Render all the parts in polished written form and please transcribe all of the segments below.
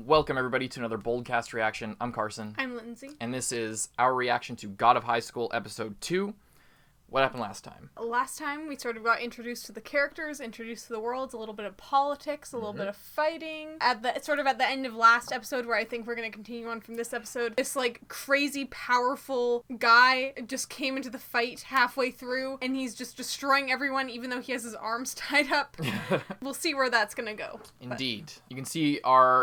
Welcome everybody to another Boldcast reaction. I'm Carson. I'm Lindsay. And this is our reaction to God of High School Episode 2. What happened last time? Last time we sort of got introduced to the characters, introduced to the worlds, a little bit of politics, a little bit of fighting. At the end of last episode, where I think we're going to continue on from this episode, this like crazy powerful guy just came into the fight halfway through and he's just destroying everyone even though he has his arms tied up. We'll see where that's going to go. Indeed. You can see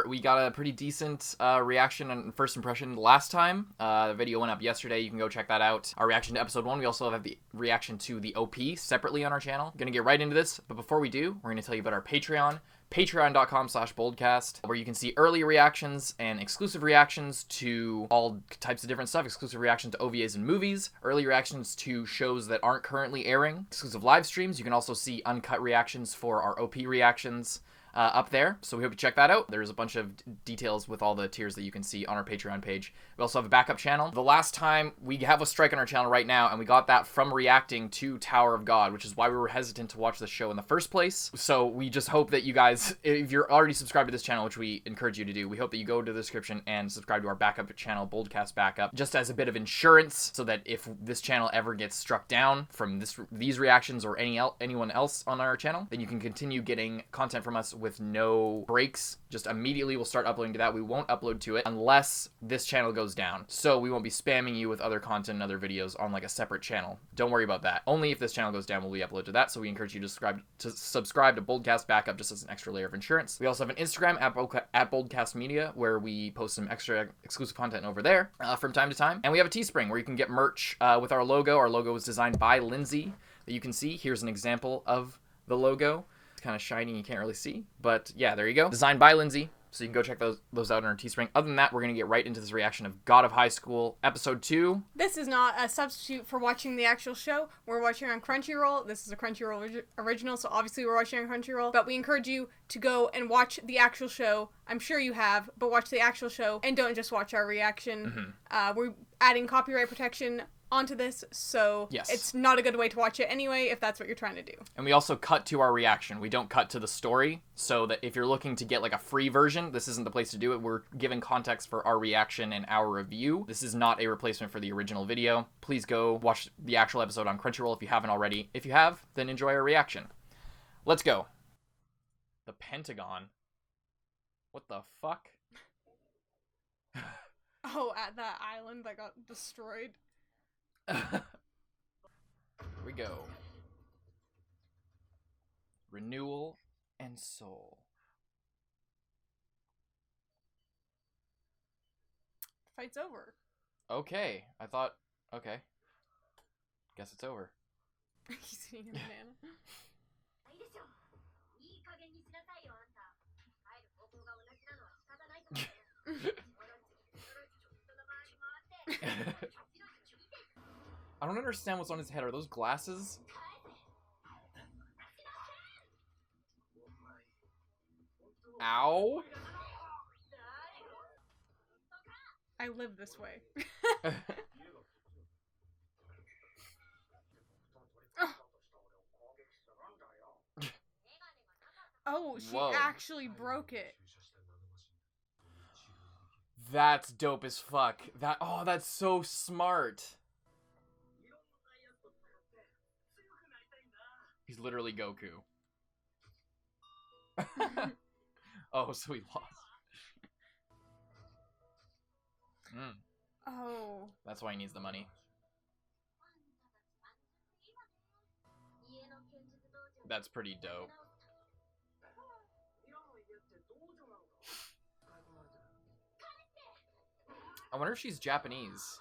we got a pretty decent reaction and first impression last time. The video went up yesterday. You can go check that out. Our reaction to episode 1. We also have the reaction to the OP separately on our channel. Gonna get right into this, but before we do, we're gonna tell you about our Patreon. Patreon.com/boldcast, where you can see early reactions and exclusive reactions to all types of different stuff, exclusive reactions to OVAs and movies, early reactions to shows that aren't currently airing, exclusive live streams. You can also see uncut reactions for our OP reactions up there, so we hope you check that out. There's a bunch of details with all the tiers that you can see on our Patreon page. We also have a backup channel. The last time, we have a strike on our channel right now, and we got that from reacting to Tower of God, which is why we were hesitant to watch the show in the first place. So we just hope that you guys, if you're already subscribed to this channel, which we encourage you to do, we hope that you go to the description and subscribe to our backup channel, Boldcast Backup, just as a bit of insurance, so that if this channel ever gets struck down from these reactions or anyone else on our channel, then you can continue getting content from us with no breaks. Just immediately we'll start uploading to that. We won't upload to it unless this channel goes down. So we won't be spamming you with other content and other videos on like a separate channel. Don't worry about that. Only if this channel goes down will we upload to that. So we encourage you to subscribe to Boldcast Backup just as an extra layer of insurance. We also have an Instagram at Boldcast Media, where we post some extra exclusive content over there from time to time. And we have a Teespring where you can get merch with our logo. Our logo was designed by Lindsay that you can see. Here's an example of the logo. Kind of shiny, you can't really see, but yeah, there you go. Designed by Lindsay, so you can go check those out on our Teespring. Other than that, we're gonna get right into this reaction of God of High School Episode 2. This is not a substitute for watching the actual show. We're watching on Crunchyroll. This is a Crunchyroll original, so obviously we're watching on Crunchyroll, but we encourage you to go and watch the actual show. I'm sure you have, but watch the actual show and don't just watch our reaction. We're adding copyright protection onto this, so yes, it's not a good way to watch it anyway if that's what you're trying to do. And we also cut to our reaction. We don't cut to the story, so that if you're looking to get like a free version, this isn't the place to do it. We're giving context for our reaction and our review. This is not a replacement for the original video. Please go watch the actual episode on Crunchyroll if you haven't already. If you have, then enjoy our reaction. Let's go. The Pentagon. What the fuck? Oh, at that island that got destroyed. Here we go. Renewal and soul. Fight's over. Okay, I thought, okay. Guess it's over. He's eating a banana. I don't understand what's on his head. Are those glasses? Ow. I live this way. Oh, she actually broke it. That's dope as fuck. That's so smart. He's literally Goku. Oh, so he lost. Oh. That's why he needs the money. That's pretty dope. I wonder if she's Japanese.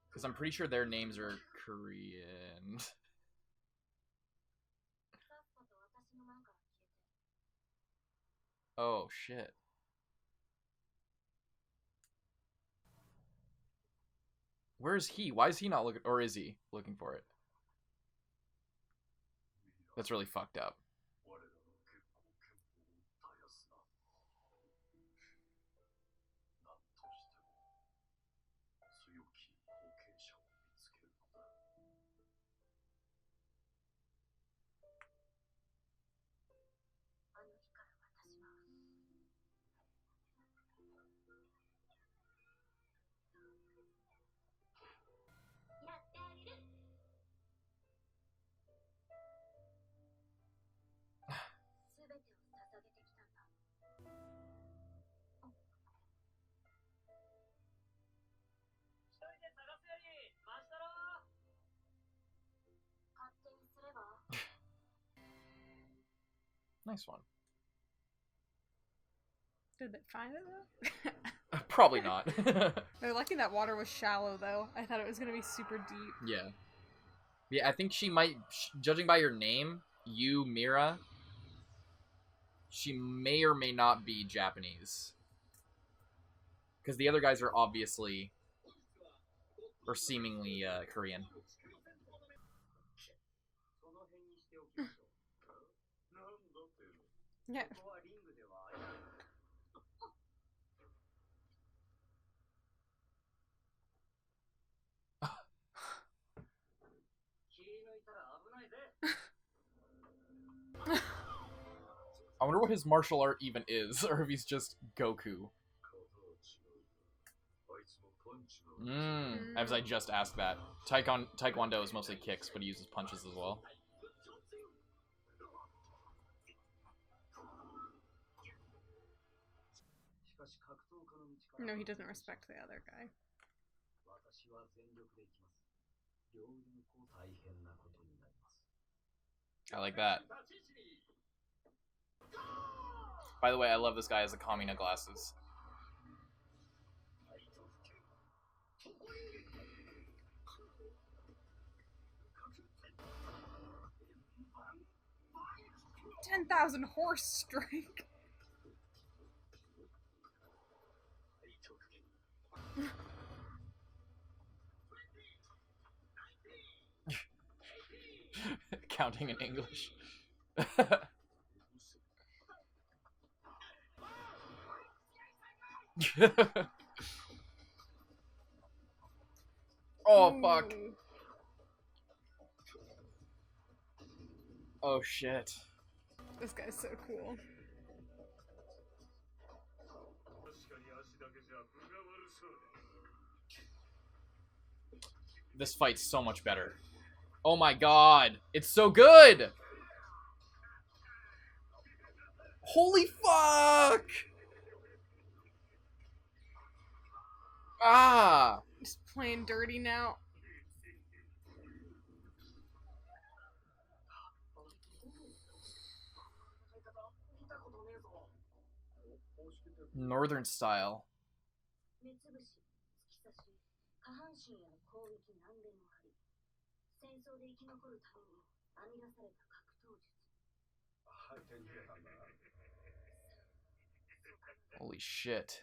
Because I'm pretty sure their names are Korean. Oh, shit. Where is he? Why is he not looking? Or is he looking for it? That's really fucked up. Nice one. Did they find it though? Probably not. They're lucky that water was shallow though. I thought it was gonna be super deep. Yeah. Yeah, I think she might, judging by your name, you, Mira, she may or may not be Japanese. Because the other guys are obviously, or seemingly, Korean. Yeah. I wonder what his martial art even is, or if he's just Goku. As I just asked that. Taekwondo is mostly kicks, but he uses punches as well. No, he doesn't respect the other guy. I like that. By the way, I love this guy as the Kamina glasses. $10,000 horse strike. Counting in English. Oh, fuck. Oh, shit. This guy's so cool. This fight's so much better. Oh my god. It's so good! Holy fuck! Ah! Just playing dirty now. Northern style. Holy shit.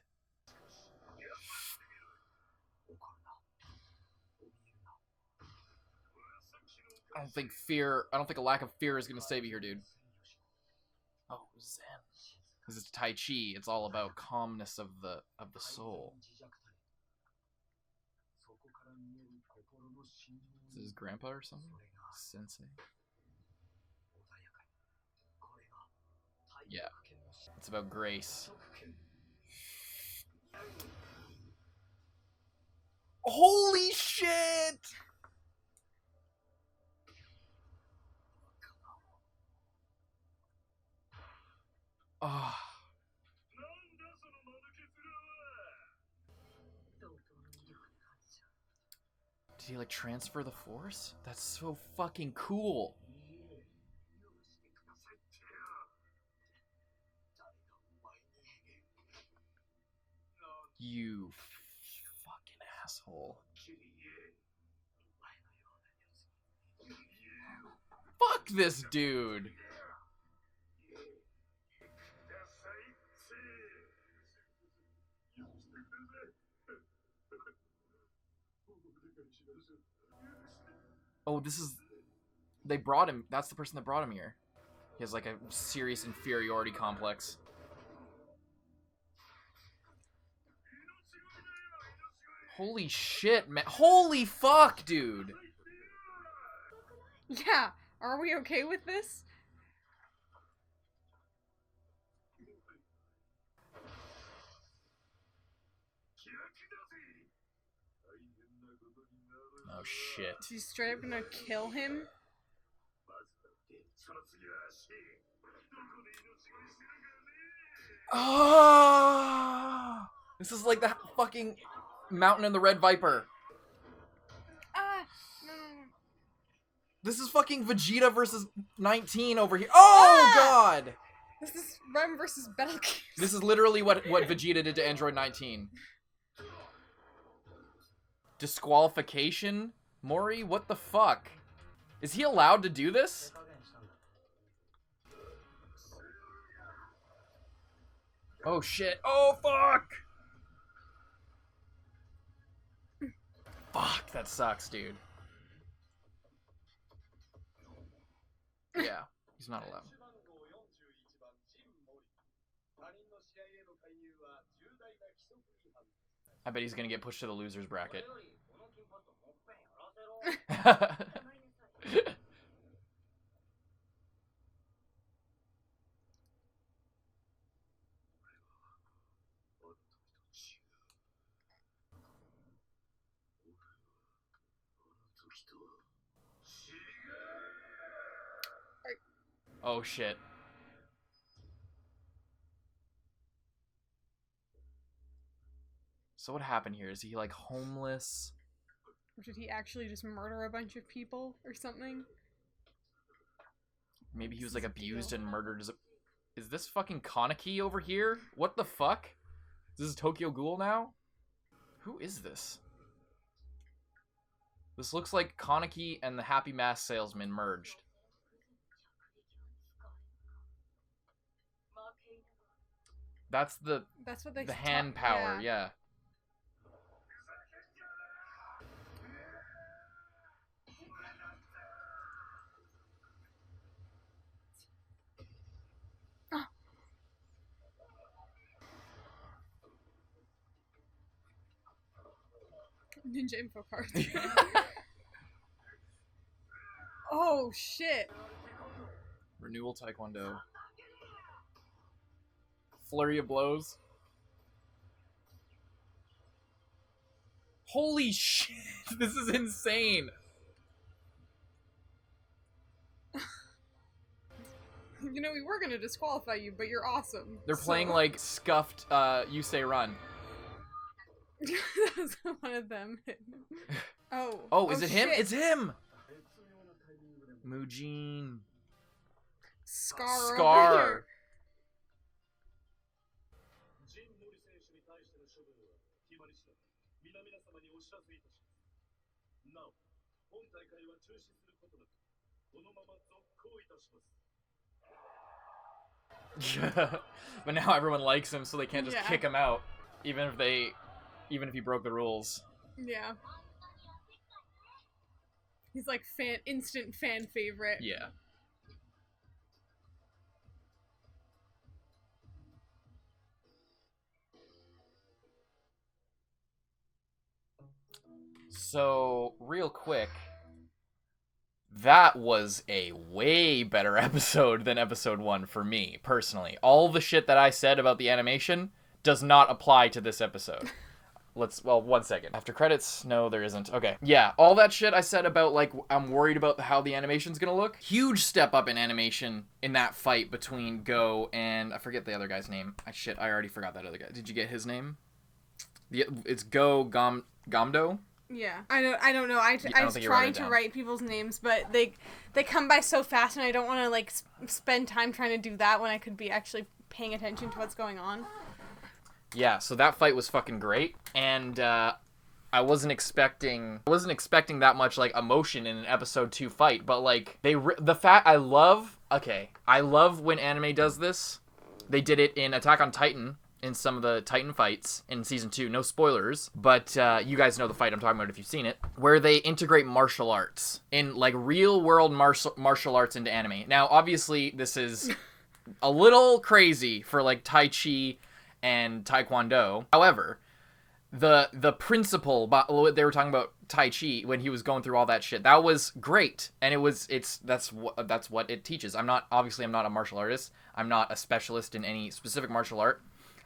I don't think a lack of fear is gonna save you here, dude. Oh, Zen. Because it's Tai Chi, it's all about calmness of the soul. Is this his grandpa or something? Sensei? Yeah. It's about grace. Holy shit! Oh. Did he like transfer the force? That's so fucking cool. You fucking asshole. Fuck this dude. Oh, this is... They brought him... That's the person that brought him here. He has, like, a serious inferiority complex. Holy shit, man. Holy fuck, dude! Yeah, are we okay with this? Oh shit. Is he straight up gonna kill him? Oh! This is like the fucking Mountain and the Red Viper. Ah! No. This is fucking Vegeta versus 19 over here. Oh, God! This is Rem versus Betelgeuse. This is literally what Vegeta did to Android 19. Disqualification? Mori, what the fuck? Is he allowed to do this? Oh shit. Oh fuck! Fuck, that sucks, dude. Yeah, he's not allowed. I bet he's gonna get pushed to the losers bracket. Oh shit. So what happened here? Is he like homeless? Or did he actually just murder a bunch of people or something? Maybe he was like abused and murdered. Is this fucking Kaneki over here? What the fuck? This is Tokyo Ghoul now? Who is this? This looks like Kaneki and the Happy Mask Salesman merged. That's what they the hand power, yeah. Ninja info cards. Oh shit. Renewal Taekwondo. Flurry of blows. Holy shit, this is insane. You know, we were gonna disqualify you, but you're awesome. They're playing like scuffed You Say Run. That was one of them. Oh, is it him? Shit. It's him! Mujin. Scar. Scar. But now everyone likes him, so they can't just kick him out, even if he broke the rules. Yeah. He's like instant fan favorite. Yeah. So, real quick, that was a way better episode than episode 1 for me, personally. All the shit that I said about the animation does not apply to this episode. Well, 1 second. After credits? No, there isn't. Okay. Yeah, all that shit I said about, like, I'm worried about how the animation's gonna look. Huge step up in animation in that fight between Go and, I forget the other guy's name. I already forgot that other guy. Did you get his name? It's Go Gamdo? Yeah, I don't know. I was trying to write people's names, but they come by so fast, and I don't want to like spend time trying to do that when I could be actually paying attention to what's going on. Yeah, so that fight was fucking great, and I wasn't expecting that much like emotion in an episode 2 fight, but like I love when anime does this. They did it in Attack on Titan. In some of the Titan fights in Season 2. No spoilers, but you guys know the fight I'm talking about if you've seen it, where they integrate martial arts in, like, real-world martial arts into anime. Now, obviously, this is a little crazy for, like, Tai Chi and Taekwondo. However, the principle, they were talking about Tai Chi when he was going through all that shit, that was great, and that's what it teaches. I'm not a martial artist. I'm not a specialist in any specific martial art.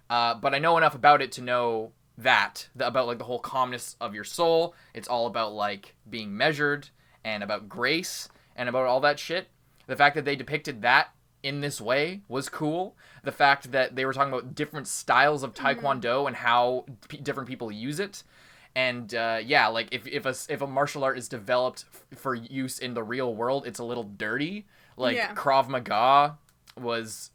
But I know enough about it to know about like the whole calmness of your soul. It's all about like being measured and about grace and about all that shit. The fact that they depicted that in this way was cool. The fact that they were talking about different styles of Taekwondo and how different people use it. And like if a martial art is developed for use in the real world, it's a little dirty. Like Krav Maga was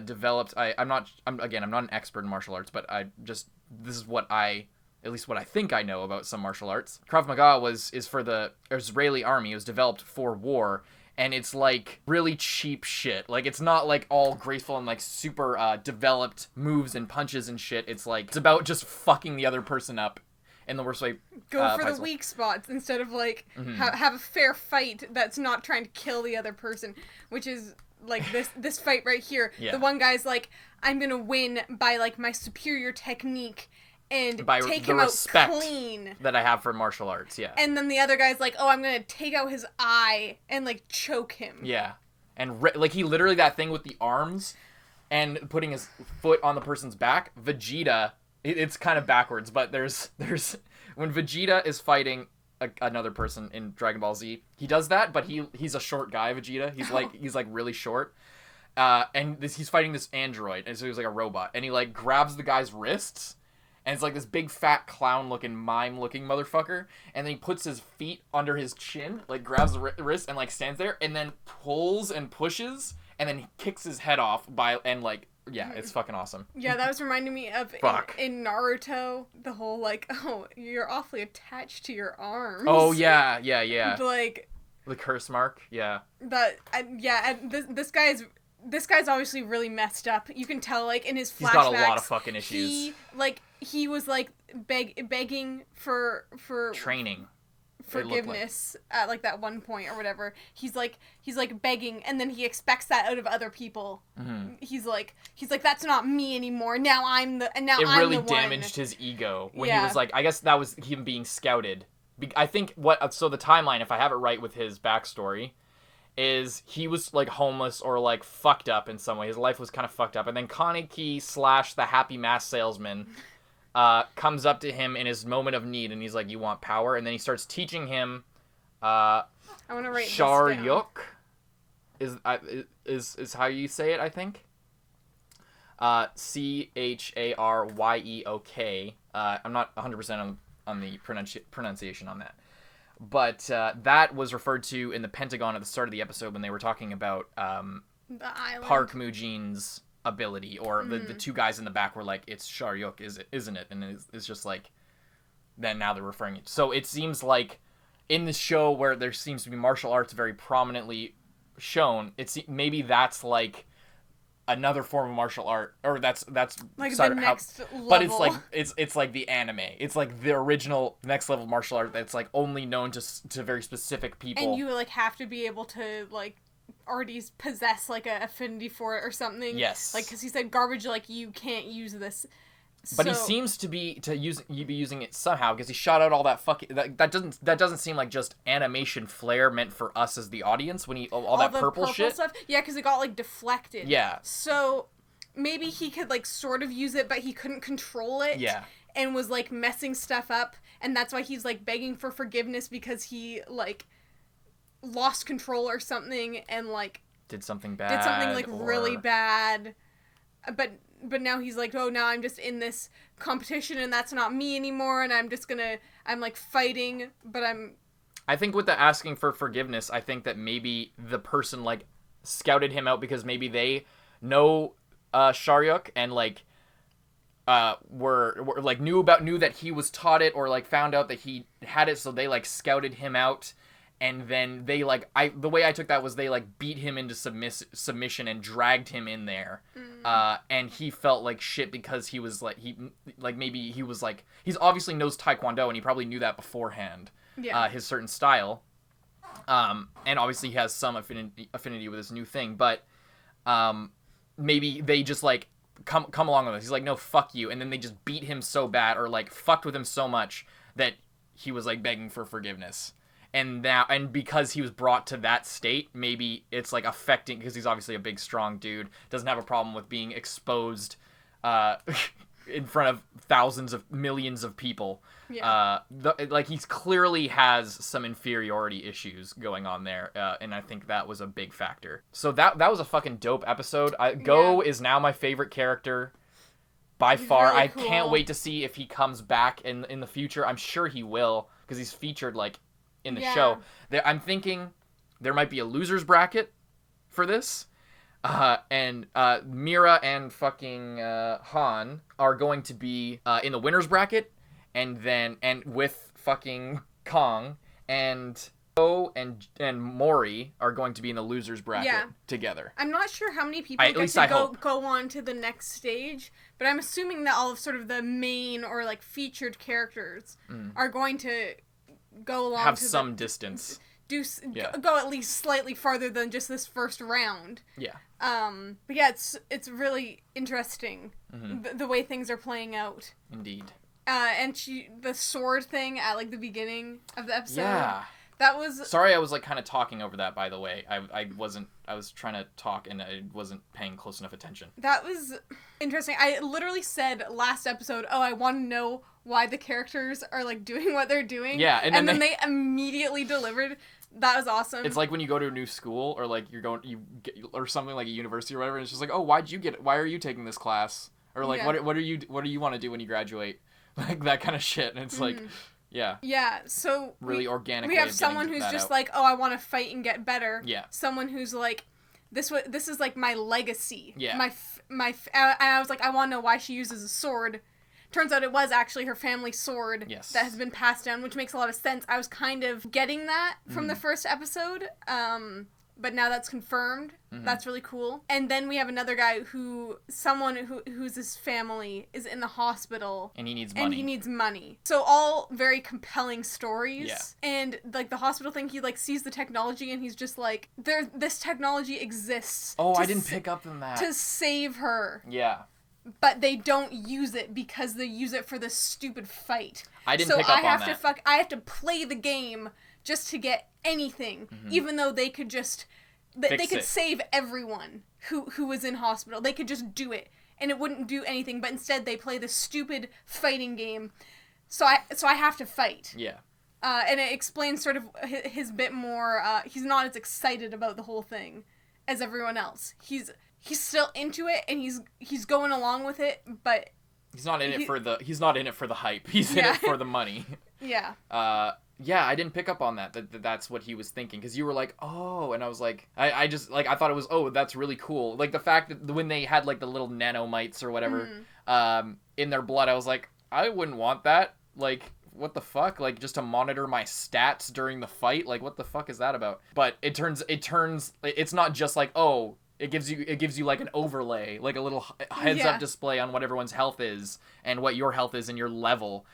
developed. I'm not an expert in martial arts, but this is what at least what I think I know about some martial arts. Krav Maga is for the Israeli army. It was developed for war, and it's like really cheap shit. Like it's not like all graceful and like super developed moves and punches and shit. It's like it's about just fucking the other person up in the worst way. Go for the weak spots instead of like have a fair fight that's not trying to kill the other person, which is like this fight right here. Yeah. The one guy's like, I'm gonna win by like my superior technique and by take the him out respect clean that I have for martial arts. Yeah. And then the other guy's like, oh, I'm gonna take out his eye and like choke him. Yeah. And like he literally, that thing with the arms and putting his foot on the person's back, Vegeta, it's kind of backwards, but there's when Vegeta is fighting another person in Dragon Ball Z, he does that, but he's a short guy, Vegeta. He's like really short. And he's fighting this android, and so he's like a robot, and he like grabs the guy's wrists, and it's like this big fat clown looking mime looking motherfucker, and then he puts his feet under his chin, like grabs the wrist and like stands there, and then pulls and pushes, and then he kicks his head off yeah, it's fucking awesome. Yeah, that was reminding me of in Naruto, the whole like, oh, you're awfully attached to your arms. Oh yeah. Like the curse mark, yeah. This guy's obviously really messed up. You can tell, like, in his flashbacks. He's got a lot of fucking issues. He was, like, begging for training. Forgiveness at, like, that one point or whatever. He's like, begging, and then he expects that out of other people. Mm-hmm. He's like, that's not me anymore. Now I'm the one. It really damaged his ego when he was like, I guess that was him being scouted. I think so the timeline, if I have it right with his backstory, is he was like homeless or like fucked up in some way. His life was kind of fucked up. And then Kaneki / the happy mask salesman comes up to him in his moment of need, and he's like, you want power? And then he starts teaching him I want to write Sharyuk is how you say it, I think. Charyok. I'm not 100% on the pronunciation on that. But that was referred to in the Pentagon at the start of the episode when they were talking about the island. Park Mujin's ability, or the two guys in the back were like, it's Sharyuk, isn't it? And it's just like, then now they're referring it. So it seems like in the show where there seems to be martial arts very prominently shown, maybe that's like another form of martial art, or that's like the next level. But it's like the anime. It's like the original next level martial art that's like only known to very specific people. And you like have to be able to like already possess like a affinity for it or something. Yes. Like because he said garbage, like you can't use this. But he seems to be using it somehow, because he shot out all that fucking that doesn't seem like just animation flair meant for us as the audience when he all that purple shit stuff. Yeah, because it got like deflected. Yeah. So maybe he could like sort of use it, but he couldn't control it. Yeah. And was like messing stuff up, and that's why he's like begging for forgiveness, because he like lost control or something and like did something like really bad. But now he's like, oh, now I'm just in this competition and that's not me anymore, and I'm like fighting, but I think with the asking for forgiveness, I think that maybe the person like scouted him out because maybe they know Sharyuk and like were like knew that he was taught it, or like found out that he had it, so they like scouted him out. And then they like the way I took that was they like beat him into submission and dragged him in there, and he felt like shit because he was like maybe he was like, he's obviously knows Taekwondo and he probably knew that beforehand, his certain style, and obviously he has some affinity with this new thing, but maybe they just like come along with this. He's like, no, fuck you, and then they just beat him so bad or like fucked with him so much that he was like begging for forgiveness. And because he was brought to that state, maybe it's like affecting, because he's obviously a big, strong dude, doesn't have a problem with being exposed in front of thousands of millions of people. Yeah. Like he clearly has some inferiority issues going on there, and I think that was a big factor. So that was a fucking dope episode. Go is now my favorite character by far. Really cool. I can't wait to see if he comes back in the future. I'm sure he will, because he's featured like in the show. I'm thinking there might be a loser's bracket for this. And Mira and fucking Han are going to be in the winner's bracket, and with fucking Kong, and Tgoh and Mori are going to be in the loser's bracket together. I'm not sure how many people go on to the next stage, but I'm assuming that all of sort of the main or like featured characters are going to go along have some distance. Go at least slightly farther than just this first round. Yeah. But yeah, it's really interesting the way things are playing out. Indeed. And the sword thing at like the beginning of the episode. Yeah. That was... Sorry, I was like kind of talking over that, by the way. I was trying to talk and I wasn't paying close enough attention. That was interesting. I literally said last episode, I want to know why the characters are like doing what they're doing. Yeah, and then they immediately delivered. That was awesome. It's like when you go to a new school or like or something like a university or whatever, and it's just like, oh, why are you taking this class? Or like, what do you want to do when you graduate? Like that kind of shit. And it's like... Yeah. Yeah, so... Really organic. We have someone who's just like, I want to fight and get better. Yeah. Someone who's like, this is like my legacy. Yeah. And I was like, I want to know why she uses a sword. Turns out it was actually her family sword that has been passed down, which makes a lot of sense. I was kind of getting that from the first episode. But now that's confirmed. That's really cool. And then we have another guy who's his family is in the hospital. And he needs money. So all very compelling stories. Yeah. And like the hospital thing, he like sees the technology and he's just like, this technology exists. Oh, I didn't pick up on that. To save her. Yeah. But they don't use it because they use it for this stupid fight. I didn't pick up on that. I have to play the game just to get anything, even though they could just they could save everyone who was in hospital. They could just do it and it wouldn't do anything, but instead they play this stupid fighting game. So I have to fight. Yeah. And it explains sort of his bit more. He's not as excited about the whole thing as everyone else. He's still into it and he's going along with it, but he's not in it for the hype. He's in it for the money. Yeah. Yeah, I didn't pick up on that that's what he was thinking, because you were like, oh, and I was like, I just, like, I thought it was, oh, that's really cool. Like, the fact that when they had, like, the little nanomites or whatever in their blood, I was like, I wouldn't want that. Like, what the fuck? Like, just to monitor my stats during the fight? Like, what the fuck is that about? But it turns, it's not just like, oh, it gives you like an overlay, like a little heads-up display on what everyone's health is and what your health is and your level.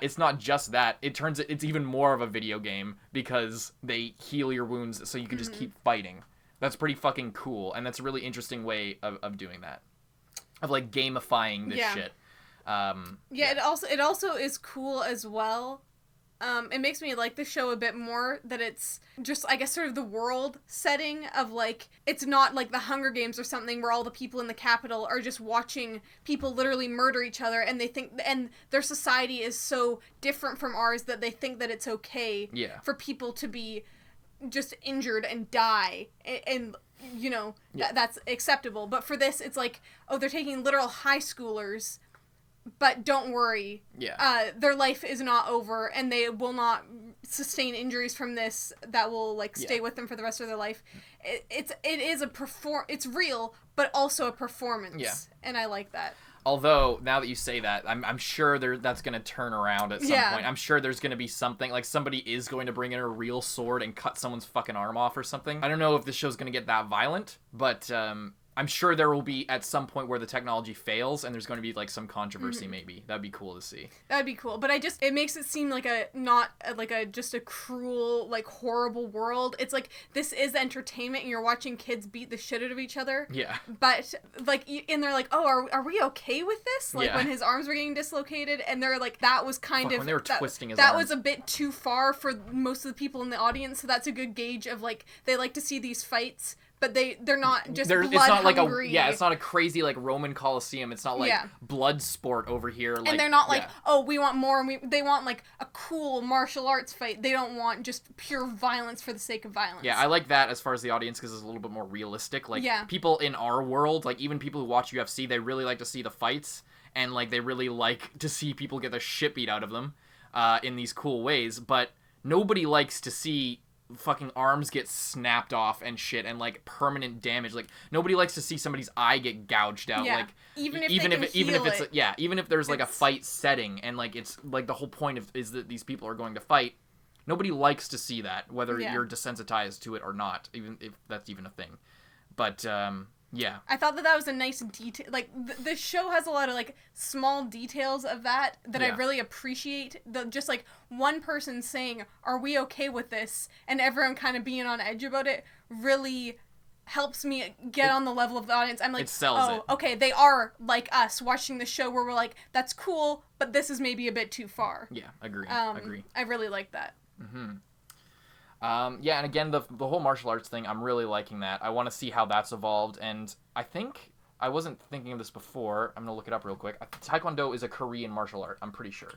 It's not just that. It's even more of a video game because they heal your wounds so you can just keep fighting. That's pretty fucking cool, and that's a really interesting way of doing that. Of like gamifying this shit. It also is cool as well. It makes me like the show a bit more that it's just, I guess, sort of the world setting of, like, it's not like the Hunger Games or something where all the people in the capital are just watching people literally murder each other and they think, and their society is so different from ours that they think that it's okay for people to be just injured and die and you know, that's acceptable. But for this, it's like, oh, they're taking literal high schoolers, but don't worry. Yeah. Their life is not over, and they will not sustain injuries from this that will, like, stay with them for the rest of their life. It is it's real, but also a performance. Yeah. And I like that. Although, now that you say that, I'm sure that's going to turn around at some point. I'm sure there's going to be something, like somebody is going to bring in a real sword and cut someone's fucking arm off or something. I don't know if this show's going to get that violent, but I'm sure there will be at some point where the technology fails and there's going to be like some controversy maybe. That'd be cool to see. That'd be cool. But it makes it seem like just a cruel, like, horrible world. It's like, this is entertainment and you're watching kids beat the shit out of each other. Yeah. But, like, and they're like, oh, are we okay with this? Like, when his arms were getting dislocated, and they're like, that was kind of... when they were twisting his arms. That was a bit too far for most of the people in the audience, so that's a good gauge of, like, they like to see these fights, but they're not just blood it's not hungry. Like it's not a crazy, like, Roman Colosseum. It's not like blood sport over here. Like, and they're not like, oh, we want more, and they want, like, a cool martial arts fight. They don't want just pure violence for the sake of violence. Yeah, I like that as far as the audience, because it's a little bit more realistic. Like, people in our world, like, even people who watch UFC, they really like to see the fights, and, like, they really like to see people get the shit beat out of them in these cool ways, but nobody likes to see fucking arms get snapped off and shit, and like permanent damage. Like nobody likes to see somebody's eye get gouged out. Yeah. Like even if even if there's like a fight setting, and like it's like the whole point is that these people are going to fight. Nobody likes to see that, whether you're desensitized to it or not, even if that's even a thing. But yeah, I thought that was a nice detail. Like the show has a lot of like small details of that I really appreciate. Just like one person saying, "Are we okay with this?" and everyone kind of being on edge about it really helps me get on the level of the audience. I'm like, it sells it. Okay, they are like us watching the show where we're like, that's cool, but this is maybe a bit too far. Yeah, agree. I really like that. Yeah, and again, the whole martial arts thing, I'm really liking that. I want to see how that's evolved, and I think, I wasn't thinking of this before, I'm going to look it up real quick. Taekwondo is a Korean martial art, I'm pretty sure.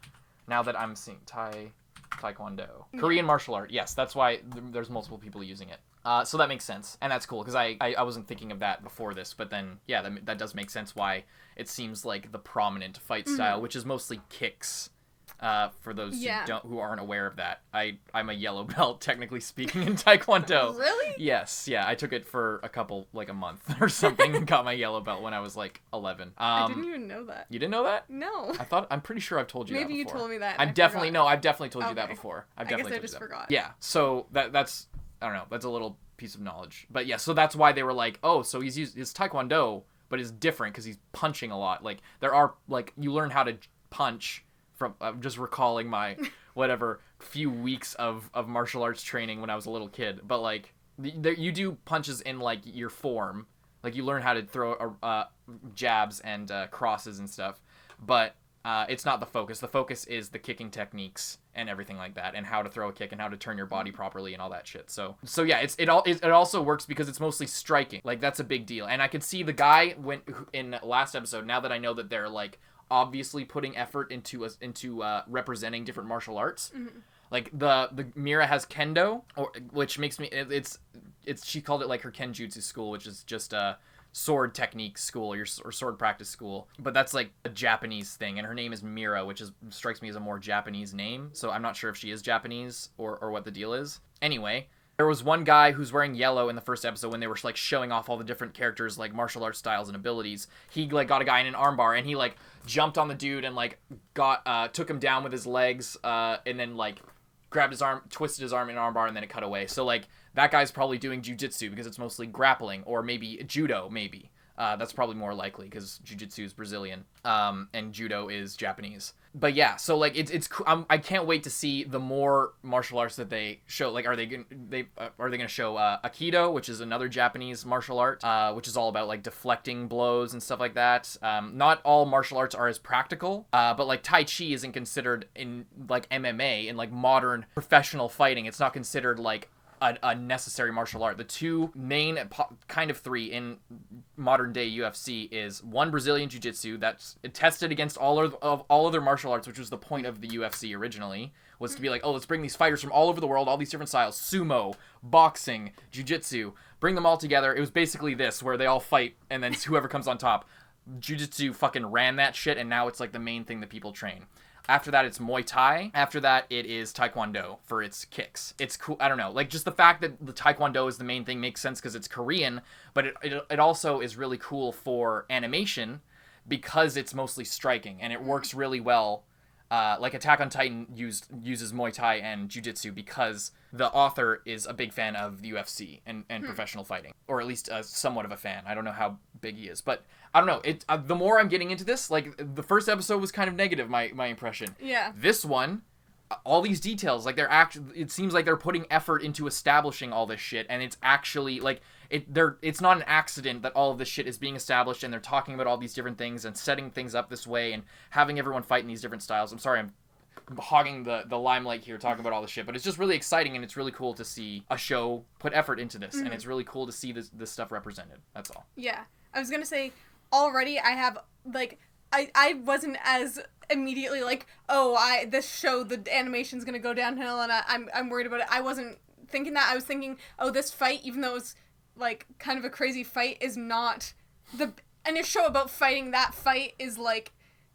Now that I'm seeing Taekwondo. Korean martial art, yes, that's why there's multiple people using it. So that makes sense, and that's cool, because I wasn't thinking of that before this, but then, yeah, that does make sense why it seems like the prominent fight style, which is mostly kicks. For those who aren't aware of that, I'm a yellow belt, technically speaking, in Taekwondo. Really? Yes, yeah. I took it for a month or something, and got my yellow belt when I was like 11. I didn't even know that. You didn't know that? No. I'm pretty sure I've told you that before. Maybe you told me that. I've definitely told you that before. I guess I just forgot. Yeah. So that's I don't know. That's a little piece of knowledge. But yeah. So that's why they were like, oh, so his Taekwondo, but it's different because he's punching a lot. Like there are like you learn how to punch. From I'm just recalling my whatever few weeks of martial arts training when I was a little kid, but like you do punches in like your form, like you learn how to throw jabs and crosses and stuff, but it's not the focus. The focus is the kicking techniques and everything like that, and how to throw a kick and how to turn your body properly and all that shit. So yeah, it also works because it's mostly striking. Like that's a big deal, and I could see the guy in last episode. Now that I know that they're like obviously putting effort into representing different martial arts. Like the Mira has kendo, which makes me it's she called it like her kenjutsu school, which is just a sword technique school or sword practice school, but that's like a Japanese thing, and her name is Mira, which strikes me as a more Japanese name, so I'm not sure if she is Japanese or what the deal is. Anyway, there was one guy who's wearing yellow in the first episode when they were like showing off all the different characters, like martial arts styles and abilities. He like got a guy in an armbar, and he like jumped on the dude and like took him down with his legs, and then like grabbed his arm, twisted his arm in an armbar, and then it cut away. So like that guy's probably doing jujitsu because it's mostly grappling, or maybe judo, maybe. That's probably more likely because jiu-jitsu is Brazilian, and judo is Japanese. But yeah, so like it's I can't wait to see the more martial arts that they show. Like, are they gonna show Aikido, which is another Japanese martial art, which is all about like deflecting blows and stuff like that. Not all martial arts are as practical, but like Tai Chi isn't considered in like MMA in like modern professional fighting. It's not considered like a necessary martial art. The two main kind of three in modern day UFC is one, Brazilian Jiu-Jitsu, that's tested against all other martial arts, which was the point of the UFC originally, was to be like, oh, let's bring these fighters from all over the world, all these different styles, sumo, boxing, Jiu-Jitsu, bring them all together. It was basically this, where they all fight, and then whoever comes on top. Jiu-Jitsu fucking ran that shit, and now it's like the main thing that people train. After that, it's Muay Thai. After that, it is Taekwondo for its kicks. It's cool. I don't know. Like, just the fact that the Taekwondo is the main thing makes sense because it's Korean, but it also is really cool for animation because it's mostly striking, and it works really well. Like Attack on Titan uses Muay Thai and Jiu-Jitsu because the author is a big fan of the UFC and professional fighting, or at least somewhat of a fan. I don't know how big he is, but I don't know. The more I'm getting into this, like the first episode was kind of negative, my impression. Yeah. This one, all these details, like it seems like they're putting effort into establishing all this shit, and it's actually like it's not an accident that all of this shit is being established, and they're talking about all these different things and setting things up this way and having everyone fight in these different styles. I'm sorry, I'm hogging the limelight here talking about all this shit, but it's just really exciting, and it's really cool to see a show put effort into this, and it's really cool to see this stuff represented. That's all. Yeah. I was gonna say, already I have, like, I wasn't as immediately like, this show, the animation's gonna go downhill, and I'm worried about it. I wasn't thinking that. I was thinking, this fight, even though it's, like, kind of a crazy fight, is not and a show about fighting. That fight is, like,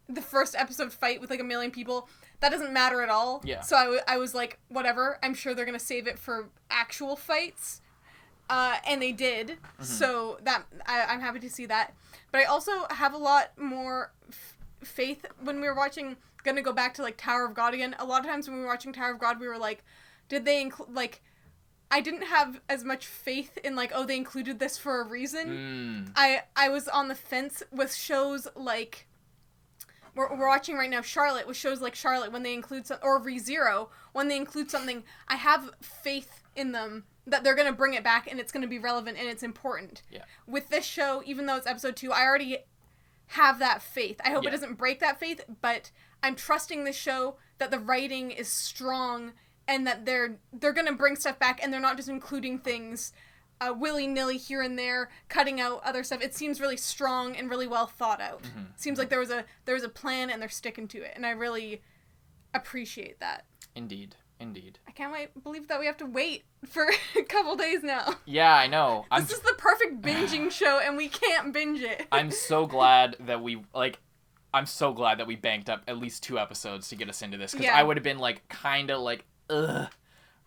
the first episode fight with, like, a million people. that doesn't matter at all. Yeah. So I was like, whatever. I'm sure they're gonna save it for actual fights, and they did. Mm-hmm. So that I'm happy to see that. But I also have a lot more faith when we were watching. Gonna go back to like Tower of God again. A lot of times when we were watching Tower of God, we were like, did they include like? I didn't have as much faith in like, oh, they included this for a reason. I was on the fence with shows like we're watching right now, Charlotte, with shows like Charlotte when they include or ReZero when they include something. I have faith in them that they're gonna bring it back and it's gonna be relevant and it's important. Yeah. With this show, even though it's episode 2, I already have that faith. I hope it doesn't break that faith, but I'm trusting this show that the writing is strong. And that they're gonna bring stuff back, and they're not just including things willy-nilly here and there, cutting out other stuff. It seems really strong and really well thought out. Mm-hmm. Seems like there was a plan, and they're sticking to it, and I really appreciate that. Indeed. I can't believe that we have to wait for a couple days now. Yeah, I know. This is the perfect binging show, and we can't binge it. I'm so glad that we banked up at least 2 episodes to get us into this, because I would have been like, kind of like, ugh,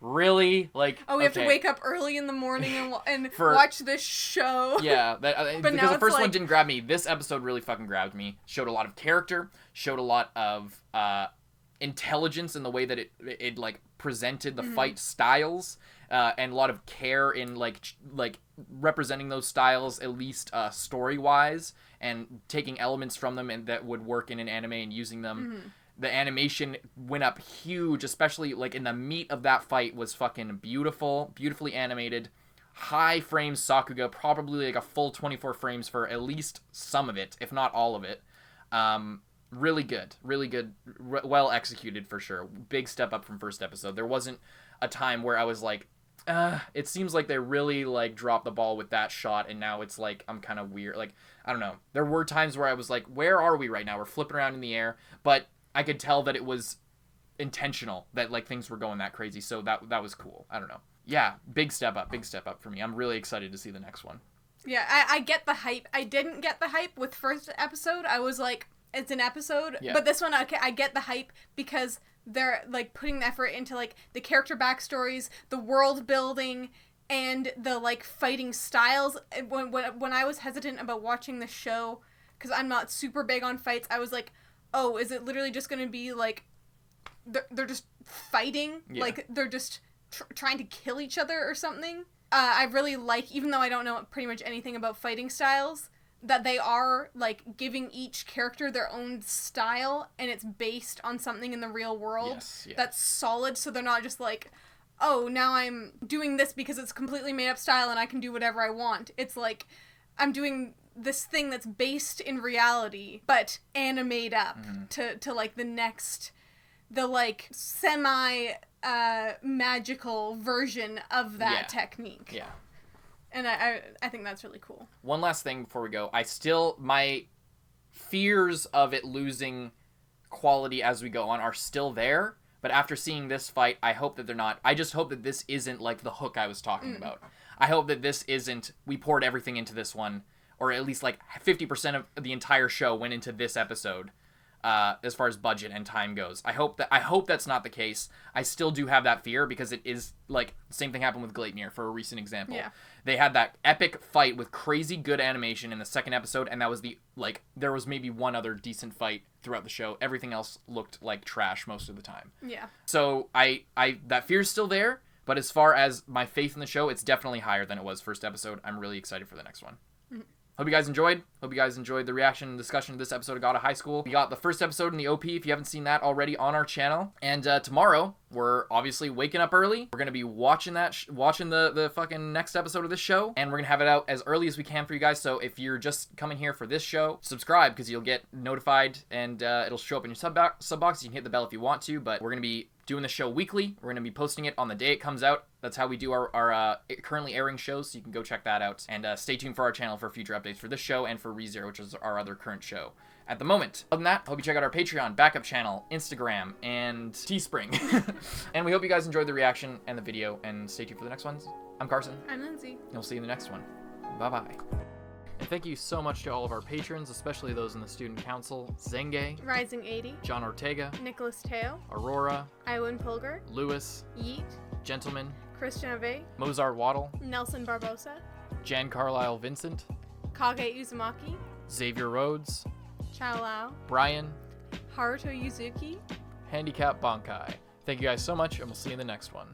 really? Like, we have to wake up early in the morning and watch this show. Yeah, because the first one didn't grab me. This episode really fucking grabbed me. Showed a lot of character, showed a lot of intelligence in the way that it like presented the fight styles, and a lot of care in like representing those styles, at least story-wise, and taking elements from them and that would work in an anime and using them. Mm-hmm. The animation went up huge, especially like in the meat of that fight was fucking beautifully animated. High frames Sakuga, probably like a full 24 frames for at least some of it, if not all of it. Really good, well executed for sure. Big step up from first episode. There wasn't a time where I was like, it seems like they really like dropped the ball with that shot, and now it's like I'm kind of weird. Like, I don't know. There were times where I was like, where are we right now? We're flipping around in the air, but I could tell that it was intentional, that like things were going that crazy, so that was cool. I don't know. Yeah, big step up for me. I'm really excited to see the next one. Yeah, I get the hype. I didn't get the hype with first episode. I was like, it's an episode. Yeah. But this one, okay, I get the hype because they're like putting the effort into like the character backstories, the world building, and the like fighting styles. When I was hesitant about watching the show, because I'm not super big on fights, I was like, oh, is it literally just going to be, like, they're just fighting? Yeah. Like, they're just trying to kill each other or something? I really like, even though I don't know pretty much anything about fighting styles, that they are, like, giving each character their own style, and it's based on something in the real world that's solid, so they're not just like, oh, now I'm doing this because it's a completely made-up style and I can do whatever I want. It's like, I'm doing this thing that's based in reality, but animated up to like the like semi magical version of that technique. Yeah. And I think that's really cool. One last thing before we go. My fears of it losing quality as we go on are still there, but after seeing this fight, I hope that they're not. I just hope that this isn't like the hook I was talking about. I hope that this isn't, we poured everything into this one, or at least like 50% of the entire show went into this episode, as far as budget and time goes. I hope that's not the case. I still do have that fear because it is like, same thing happened with Gleipnir for a recent example. Yeah. They had that epic fight with crazy good animation in the second episode, and that was there was maybe one other decent fight throughout the show. Everything else looked like trash most of the time. Yeah. So that fear's still there, but as far as my faith in the show, it's definitely higher than it was first episode. I'm really excited for the next one. Hope you guys enjoyed the reaction and discussion of this episode of God of Highschool. We got the first episode in the OP, if you haven't seen that already, on our channel. And tomorrow, we're obviously waking up early. We're going to be watching the fucking next episode of this show. And we're going to have it out as early as we can for you guys. So if you're just coming here for this show, subscribe, because you'll get notified and it'll show up in your sub box. You can hit the bell if you want to, but we're going to be doing the show weekly. We're going to be posting it on the day it comes out. That's how we do our currently airing shows, so you can go check that out. And stay tuned for our channel for future updates for this show and for ReZero, which is our other current show at the moment. Other than that, hope you check out our Patreon, backup channel, Instagram, and Teespring. And we hope you guys enjoyed the reaction and the video, and stay tuned for the next ones. I'm Carson. I'm Lindsay. And we'll see you in the next one. Bye-bye. And thank you so much to all of our patrons, especially those in the Student Council: Zenge, Rising 80, John Ortega, Nicholas Teo, Aurora, Iwan Pulgar, Lewis, Yeet, Gentleman, Christian Ave, Mozart Waddle, Nelson Barbosa, Jan Carlisle Vincent, Kage Uzumaki, Xavier Rhodes, Chao Lao, Brian, Haruto Yuzuki. Handicap Bankai. Thank you guys so much, and we'll see you in the next one.